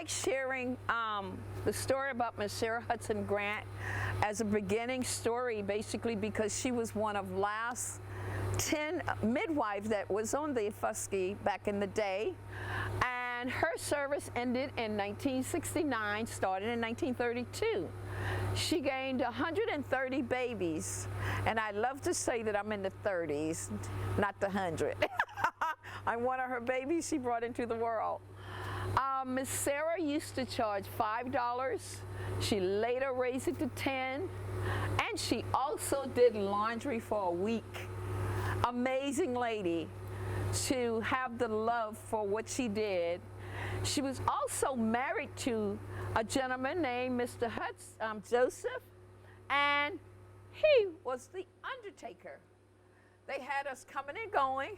like sharing the story about Miss Sarah Hudson Grant as a beginning story, basically because she was one of last 10 midwives that was on the Daufuskie back in the day. And her service ended in 1969, started in 1932. She gained 130 babies, and I love to say that I'm in the 30s, not the 100. I'm one of her babies she brought into the world. Miss Sarah used to charge $5. She later raised it to 10, and she also did laundry for a week. Amazing lady to have the love for what she did. She was also married to a gentleman named Mr. Joseph, and he was the undertaker. They had us coming and going.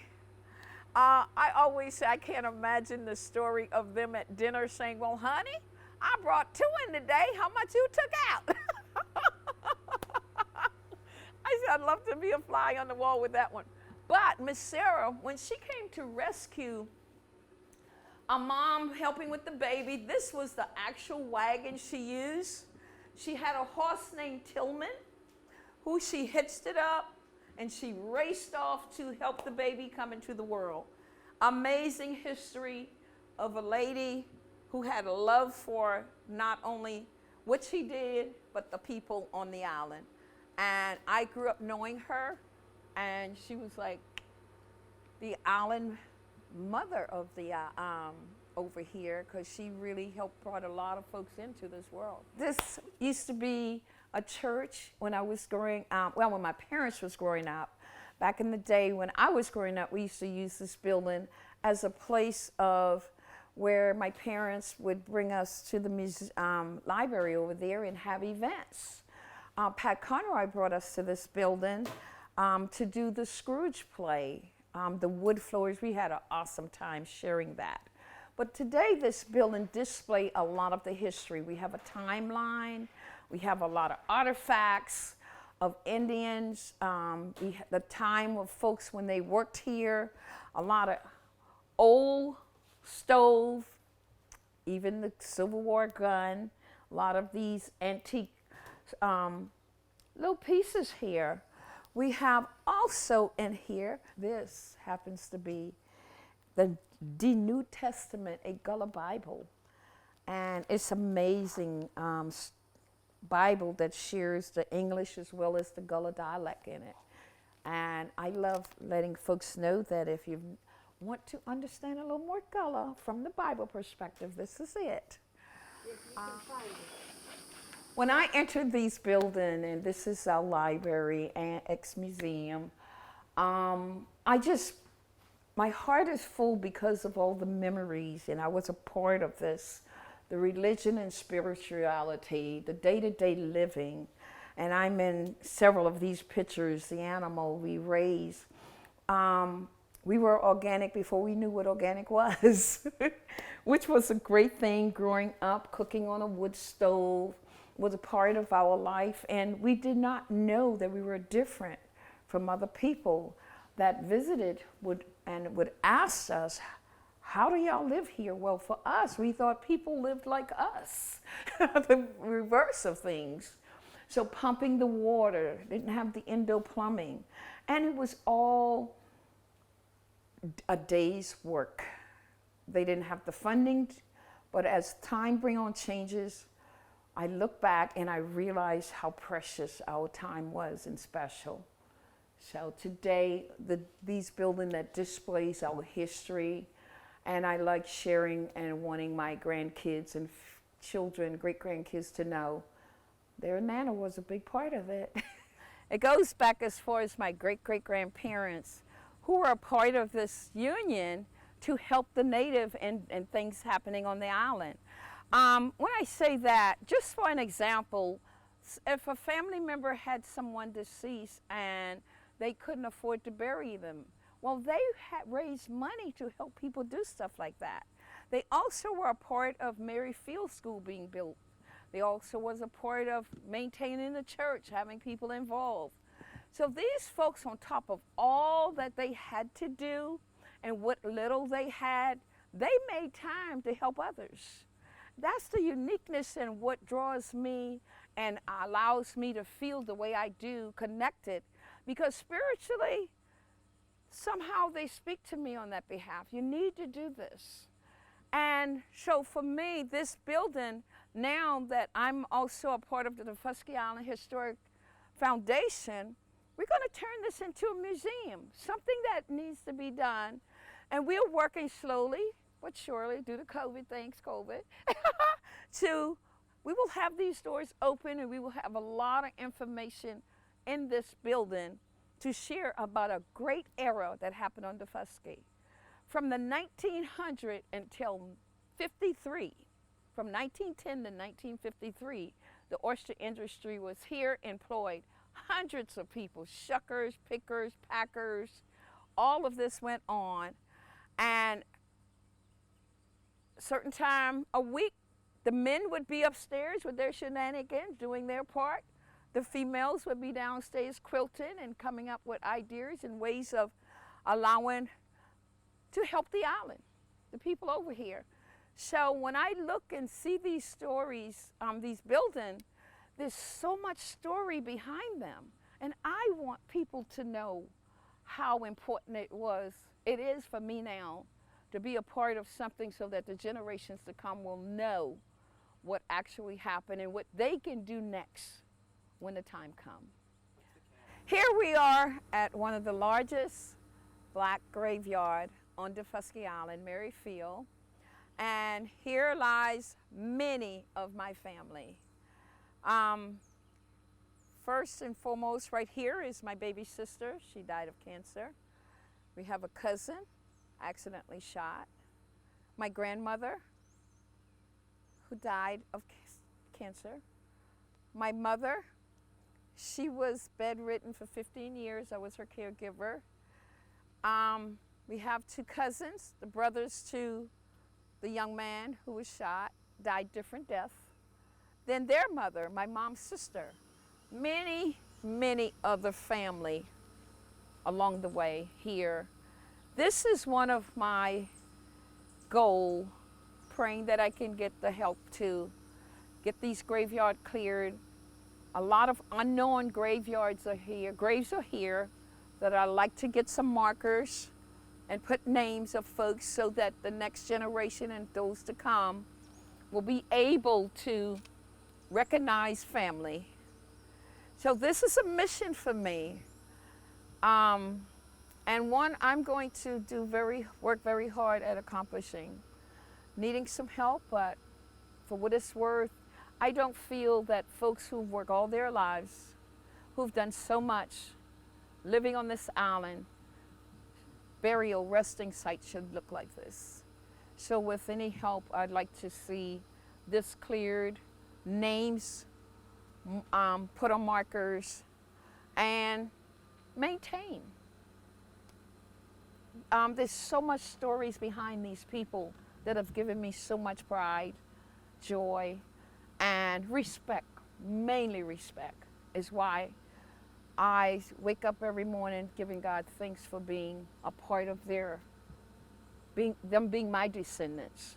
I always say I can't imagine the story of them at dinner saying, well, honey, I brought 2 in today. How much you took out? I said, I'd love to be a fly on the wall with that one. But Miss Sarah, when she came to rescue a mom helping with the baby, this was the actual wagon she used. She had a horse named Tillman, who she hitched it up, and she raced off to help the baby come into the world. Amazing history of a lady who had a love for not only what she did, but the people on the island. And I grew up knowing her, and she was like the island mother of the over here, because she really helped brought a lot of folks into this world. This used to be a church when I was growing up, well, when my parents was growing up. Back in the day when I was growing up, we used to use this building as a place of where my parents would bring us to the library over there and have events. Pat Conroy brought us to this building to do the Scrooge play. The wood floors, we had an awesome time sharing that. But today this building displays a lot of the history. We have a timeline, we have a lot of artifacts of Indians, the time of folks when they worked here, a lot of old stove, even the Civil War gun, a lot of these antique little pieces here. We have also in here, this happens to be the New Testament, a Gullah Bible. And it's amazing Bible that shares the English as well as the Gullah dialect in it. And I love letting folks know that if you want to understand a little more Gullah from the Bible perspective, this is it. When I entered these buildings, and this is our library and ex-museum, my heart is full because of all the memories, and I was a part of this, the religion and spirituality, the day-to-day living, and I'm in several of these pictures, the animal we raised. We were organic before we knew what organic was, which was a great thing growing up, cooking on a wood stove was a part of our life, and we did not know that we were different from other people that visited would ask us, how do y'all live here? Well, for us, we thought people lived like us, the reverse of things. So pumping the water, didn't have the Indo plumbing, and it was all a day's work. They didn't have the funding, but as time brings on changes, I look back and I realize how precious our time was and special. So today, these buildings that displays our history, and I like sharing and wanting my grandkids and children, great-grandkids to know their Nana was a big part of it. It goes back as far as my great-great-grandparents who were a part of this union to help the native and things happening on the island. When I say that, just for an example, if a family member had someone deceased and they couldn't afford to bury them, well, they had raised money to help people do stuff like that. They also were a part of Mary Field School being built. They also was a part of maintaining the church, having people involved. So these folks, on top of all that they had to do and what little they had, they made time to help others. that's the uniqueness and what draws me and allows me to feel the way I do, connected, because spiritually, somehow they speak to me on that behalf. You need to do this. And so for me, this building, now that I'm also a part of the Daufuskie Island Historic Foundation, we're going to turn this into a museum, something that needs to be done. And we're working slowly but surely, due to COVID, thanks COVID, we will have these doors open and we will have a lot of information in this building to share about a great era that happened on Daufuskie. From the 1900 until 53, from 1910 to 1953, the oyster industry was here, employed hundreds of people, shuckers, pickers, packers, all of this went on. And certain time a week, the men would be upstairs with their shenanigans, doing their part. The females would be downstairs quilting and coming up with ideas and ways of allowing to help the island, the people over here. So when I look and see these stories, these buildings, there's so much story behind them. And I want people to know how important it is for me now to be a part of something so that the generations to come will know what actually happened and what they can do next when the time comes. Here we are at one of the largest black graveyard on Daufuskie Island, Merrifield, and here lies many of my family. First and foremost, right here is my baby sister. She died of cancer. We have a cousin, accidentally shot. My grandmother, who died of cancer. My mother, she was bedridden for 15 years. I was her caregiver. We have two cousins, the brothers to the young man who was shot, died different deaths. Then their mother, my mom's sister, many, many other family along the way here. This is one of my goals, praying that I can get the help to get these graveyards cleared. A lot of unknown graveyards are here, graves are here, that I like to get some markers and put names of folks so that the next generation and those to come will be able to recognize family. So this is a mission for me. And one I'm going to work very hard at accomplishing. Needing some help, but for what it's worth, I don't feel that folks who've worked all their lives, who've done so much, living on this island, burial resting site should look like this. So with any help, I'd like to see this cleared, names put on markers, and maintain. There's so much stories behind these people that have given me so much pride, joy, and respect. Mainly respect is why I wake up every morning giving God thanks for being a part of them being my descendants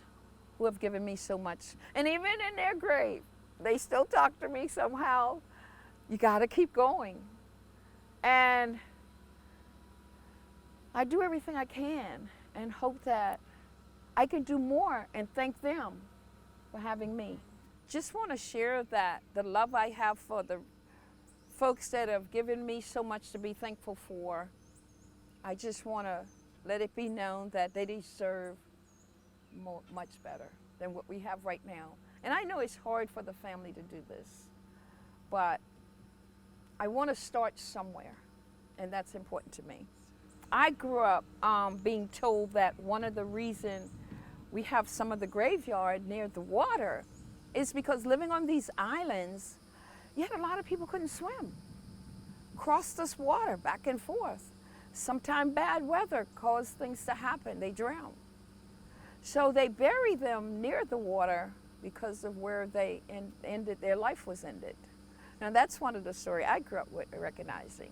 who have given me so much. And even in their grave, they still talk to me somehow. You gotta keep going. And I do everything I can and hope that I can do more and thank them for having me. Just want to share that the love I have for the folks that have given me so much to be thankful for. I just want to let it be known that they deserve much better than what we have right now. And I know it's hard for the family to do this, but I want to start somewhere, and that's important to me. I grew up being told that one of the reasons we have some of the graveyard near the water is because living on these islands, yet a lot of people couldn't swim, cross this water back and forth. Sometimes bad weather caused things to happen, they drown. So they bury them near the water because of where they ended, their life was ended. Now that's one of the stories I grew up with, recognizing.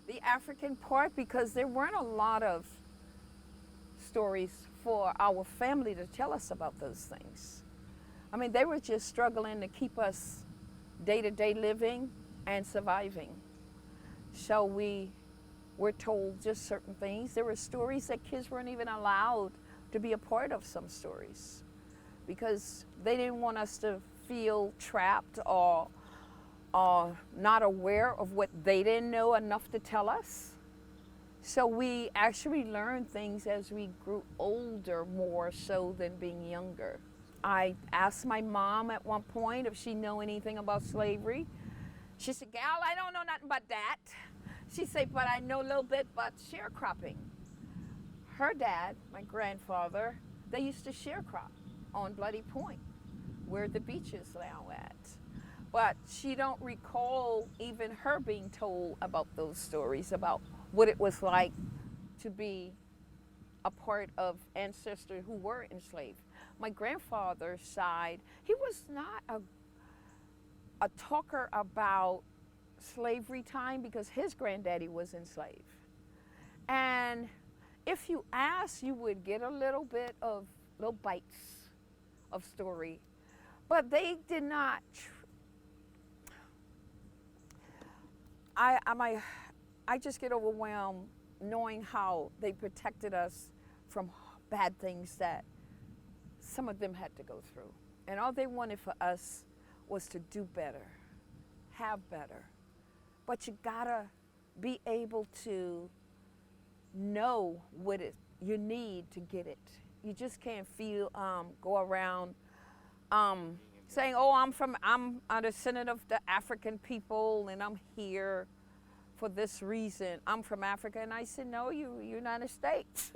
The African part, because there weren't a lot of stories for our family to tell us about those things. I mean, they were just struggling to keep us day-to-day living and surviving. So we were told just certain things. There were stories that kids weren't even allowed to be a part of, some stories, because they didn't want us to feel trapped or not aware of what they didn't know enough to tell us. So we actually learned things as we grew older, more so than being younger. I asked my mom at one point if she knew anything about slavery. She said, "Gal, I don't know nothing about that." She said, "But I know a little bit about sharecropping." Her dad, my grandfather, they used to sharecrop on Bloody Point, where the beach is now at. But she don't recall even her being told about those stories, about what it was like to be a part of ancestors who were enslaved. My grandfather's side, he was not a talker about slavery time because his granddaddy was enslaved. And if you asked, you would get a little bit of little bites of story. But they did not, I just get overwhelmed knowing how they protected us from bad things that some of them had to go through. And all they wanted for us was to do better, have better. But you gotta be able to know what you need to get it. You just can't go around saying, "Oh, I'm a descendant of the African people and I'm here for this reason. I'm from Africa." And I said, "No, you're United States.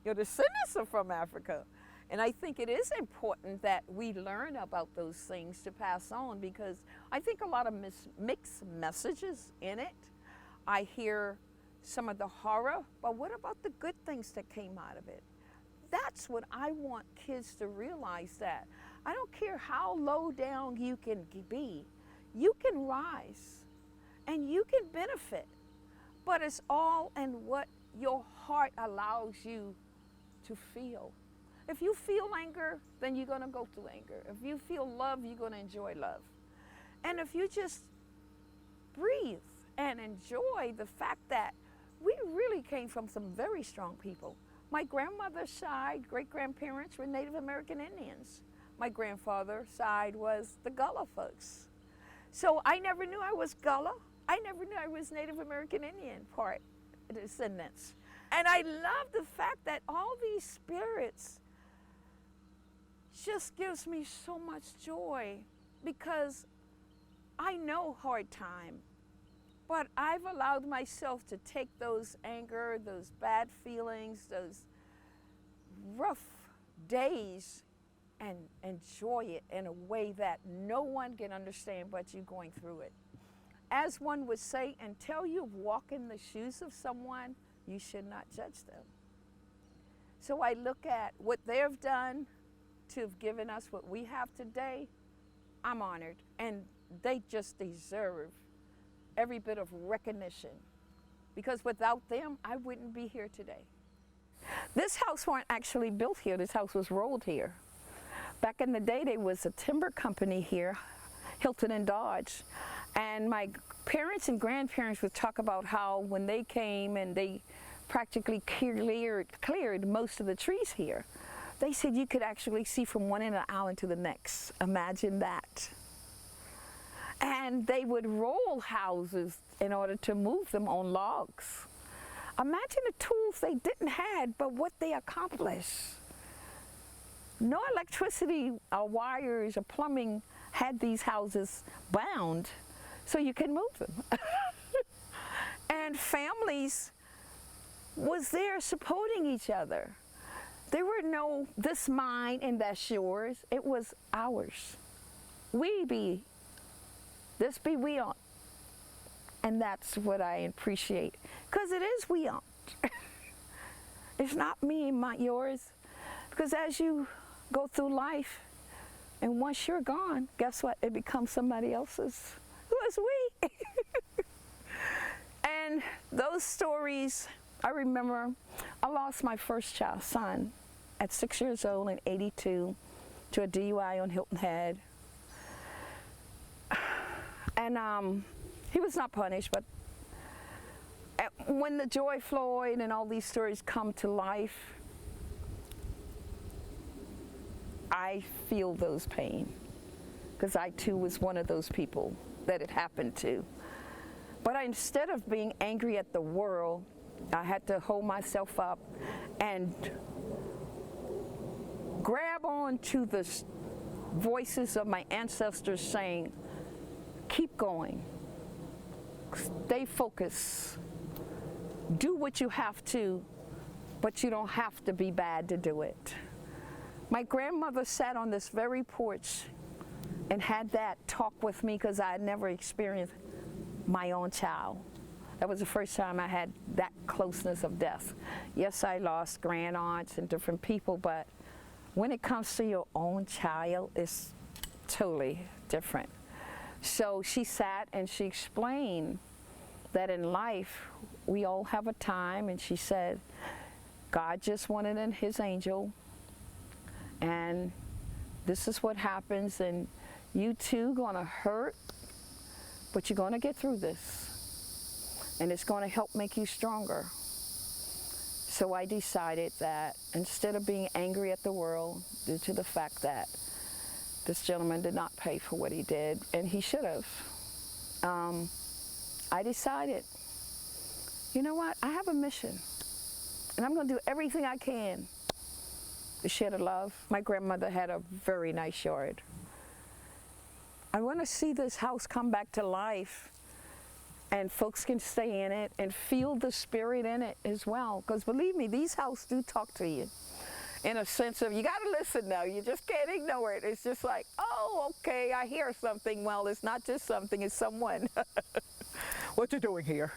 Your descendants are from Africa." And I think it is important that we learn about those things to pass on, because I think a lot of mixed messages in it. I hear some of the horror, but what about the good things that came out of it? That's what I want kids to realize, that I don't care how low down you can be, you can rise and you can benefit, but it's all in what your heart allows you to feel. If you feel anger, then you're gonna go through anger. If you feel love, you're gonna enjoy love. And if you just breathe and enjoy the fact that we really came from some very strong people. My grandmother's side, great-grandparents were Native American Indians. My grandfather's side was the Gullah folks. So I never knew I was Gullah. I never knew I was Native American Indian part descendants. And I love the fact that all these spirits just gives me so much joy, because I know hard time, but I've allowed myself to take those anger, those bad feelings, those rough days, and enjoy it in a way that no one can understand but you going through it. As one would say, until you walk in the shoes of someone, you should not judge them. So I look at what they've done to have given us what we have today. I'm honored, and they just deserve every bit of recognition, because without them, I wouldn't be here today. This house wasn't actually built here. This house was rolled here. Back in the day, there was a timber company here, Hilton and Dodge, and my parents and grandparents would talk about how when they came and they practically cleared most of the trees here, they said you could actually see from one end of the island to the next. Imagine that. And they would roll houses in order to move them on logs. Imagine the tools they didn't have, but what they accomplished. No electricity or wires or plumbing had these houses bound so you can move them. And families was there supporting each other. There were no, this mine and that's yours. It was ours. We be, this be we on. And that's what I appreciate. Because it is we on. It's not me and yours. Because as you go through life, and once you're gone, guess what? It becomes somebody else's. Who is we? And those stories, I remember I lost my first child, son, at 6 years old in '82. to a DUI on Hilton Head. And he was not punished, but when the Joy Floyd and all these stories come to life, I feel those pain, because I too was one of those people that it happened to. But instead of being angry at the world, I had to hold myself up and grab on to the voices of my ancestors saying, keep going, stay focused, do what you have to, but you don't have to be bad to do it. My grandmother sat on this very porch and had that talk with me, because I had never experienced my own child. That was the first time I had that closeness of death. Yes, I lost grand-aunts and different people, but when it comes to your own child, it's totally different. So she sat and she explained that in life, we all have a time, and she said, God just wanted in his angel, and this is what happens, and you too gonna hurt, but you're gonna get through this, and it's gonna help make you stronger. So I decided that instead of being angry at the world due to the fact that this gentleman did not pay for what he did, and he should have, I decided, you know what, I have a mission, and I'm gonna do everything I can to share the love. My grandmother had a very nice yard. I want to see this house come back to life, and folks can stay in it and feel the spirit in it as well. Because believe me, these houses do talk to you in a sense of, you got to listen now, you just can't ignore it. It's just like, oh, okay, I hear something. Well, it's not just something, it's someone. What you doing here?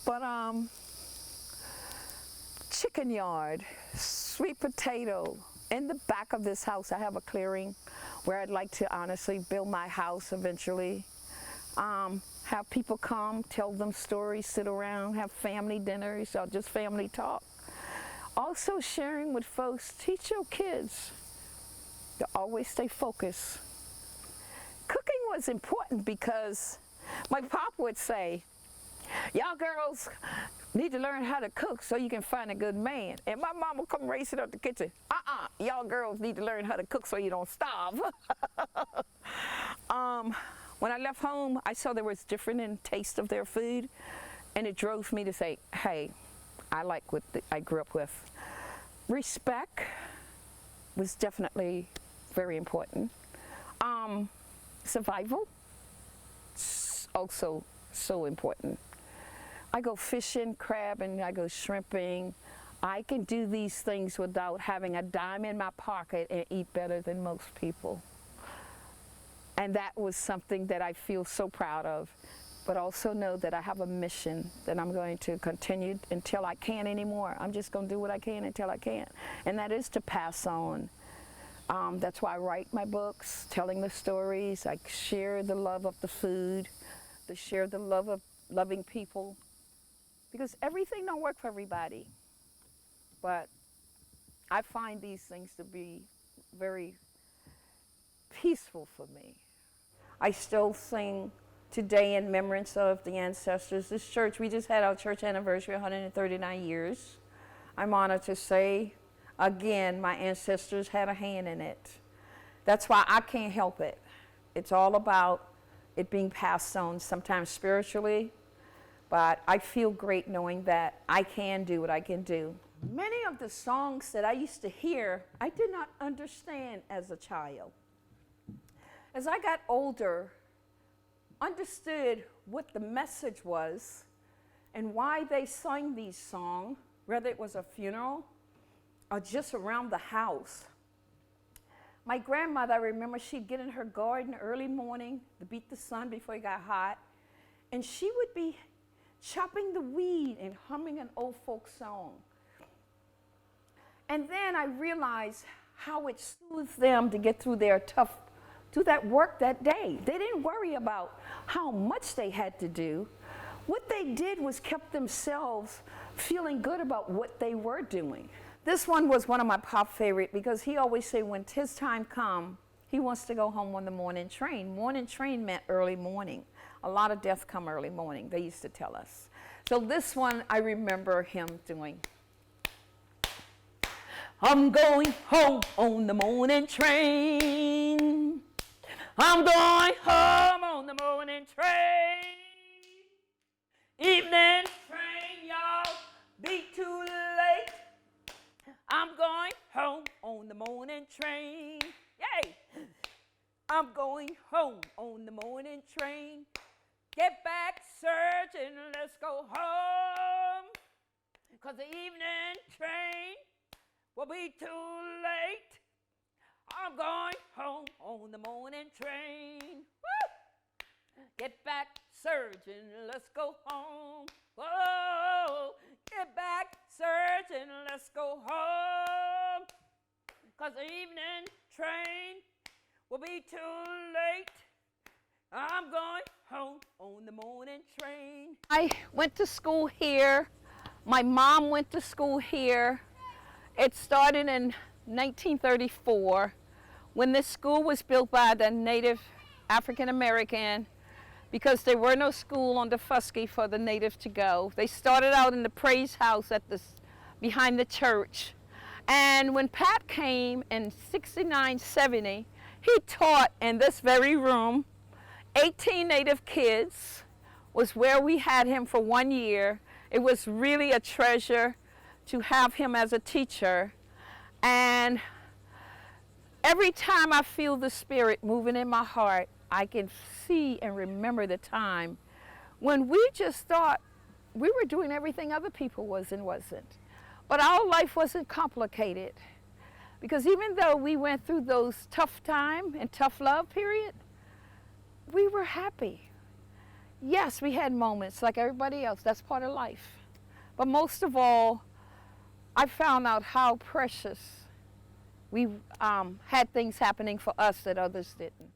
But chicken yard, sweet potato. In the back of this house, I have a clearing where I'd like to honestly build my house eventually. Have people come, tell them stories, sit around, have family dinners, or just family talk. Also sharing with folks, teach your kids to always stay focused. Cooking was important because my pop would say, y'all girls need to learn how to cook so you can find a good man. And my mom would come racing up the kitchen. Y'all girls need to learn how to cook so you don't starve. When I left home, I saw there was different in taste of their food, and it drove me to say, hey, I like what I grew up with. Respect was definitely very important. Survival, also so important. I go fishing, crabbing, I go shrimping. I can do these things without having a dime in my pocket and eat better than most people. And that was something that I feel so proud of, but also know that I have a mission that I'm going to continue until I can't anymore. I'm just going to do what I can until I can't, and that is to pass on. That's why I write my books, telling the stories. I share the love of the food, to share the love of loving people, because everything don't work for everybody. But I find these things to be very peaceful for me. I still sing today in remembrance of the ancestors. This church, we just had our church anniversary, 139 years. I'm honored to say, again, my ancestors had a hand in it. That's why I can't help it. It's all about it being passed on, sometimes spiritually, but I feel great knowing that I can do what I can do. Many of the songs that I used to hear, I did not understand as a child. As I got older, understood what the message was and why they sang these songs, whether it was a funeral or just around the house. My grandmother, I remember she'd get in her garden early morning to beat the sun before it got hot, and she would be chopping the weed and humming an old folk song. And then I realized how it soothed them to get through their do that work that day. They didn't worry about how much they had to do. What they did was kept themselves feeling good about what they were doing. This one was one of my pop favorite because he always say when his time come, he wants to go home on the morning train. Morning train meant early morning. A lot of deaths come early morning, they used to tell us. So this one I remember him doing. I'm going home on the morning train. I'm going home on the morning train. Evening train, y'all, be too late. I'm going home on the morning train. Yay! I'm going home on the morning train. Get back, Sergeant, let's go home. 'Cause the evening train will be too late. I'm going home on the morning train. Woo! Get back, Sergeant, let's go home. Whoa! Get back, Sergeant, let's go home. 'Cause the evening train will be too late. I'm going home on the morning train. I went to school here. My mom went to school here. It started in 1934 when this school was built by the Native African American because there were no school on Daufuskie for the natives to go. They started out in the praise house behind the church. And when Pat came in 69, 70, he taught in this very room. 18 Native kids was where we had him for 1 year. It was really a treasure to have him as a teacher. And every time I feel the Spirit moving in my heart, I can see and remember the time when we just thought we were doing everything other people was and wasn't. But our life wasn't complicated. Because even though we went through those tough time and tough love period, we were happy. Yes, we had moments like everybody else. That's part of life. But most of all, I found out how precious we had things happening for us that others didn't.